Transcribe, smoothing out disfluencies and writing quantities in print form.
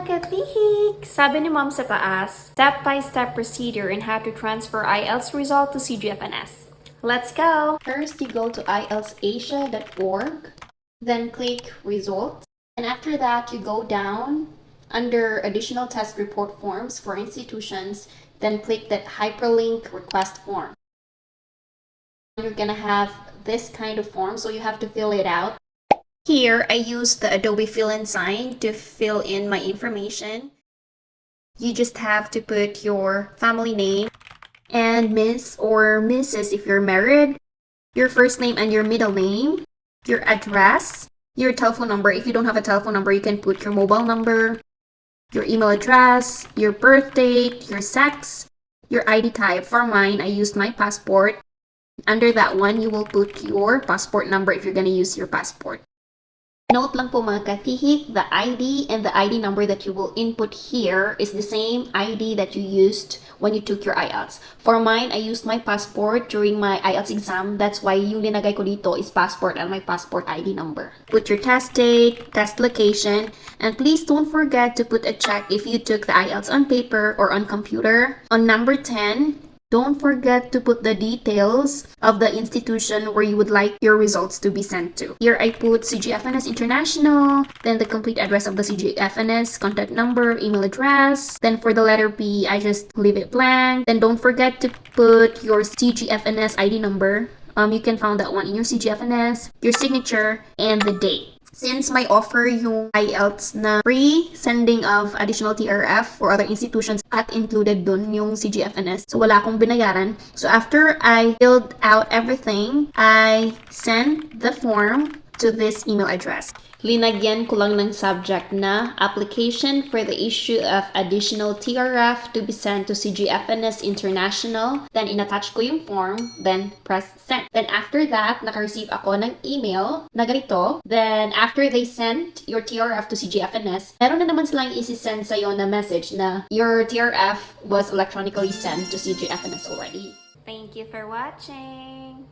KATHihik! Sabi ni Mom sa taas, step-by-step procedure in how to transfer IELTS result to CGFNS. Let's go! First, you go to IELTSasia.org, then click Results, and after that, you go down under Additional Test Report Forms for institutions, then click that hyperlink request form. You're gonna have this kind of form, so you have to fill it out. Here, I use the Adobe fill-in sign to fill in my information. You just have to put your family name and Miss or Mrs. if you're married, your first name and your middle name, your address, your telephone number. If you don't have a telephone number, you can put your mobile number, your email address, your birth date, your sex, your ID type. For mine, I used my passport. Under that one, you will put your passport number if you're gonna use your passport. Note lang po mga KATHihik, the ID and the ID number that you will input here is the same ID that you used when you took your IELTS. For mine, I used my passport during my IELTS exam. That's why yung linagay ko dito is passport and my passport ID number. Put your test date, test location, and please don't forget to put a check if you took the IELTS on paper or on computer. On number 10, don't forget to put the details of the institution where you would like your results to be sent to. Here I put CGFNS International, then the complete address of the CGFNS, contact number, email address. Then for the letter B, I just leave it blank. Then don't forget to put your CGFNS ID number. You can find that one in your CGFNS, your signature, and the date. Since may offer yung IELTS na free sending of additional TRF for other institutions at included dun yung CGFNS. So wala akong binayaran. So after I filled out everything, I sent the form to this email address. Linagyan ko lang ng subject na application for the issue of additional TRF to be sent to CGFNS International. Then inattach ko yung form, then press send. Then after that, naka-receive ako ng email na ganito. Then after they sent your TRF to CGFNS, meron na naman silang isi-send sa'yo na message na your TRF was electronically sent to CGFNS already. Thank you for watching!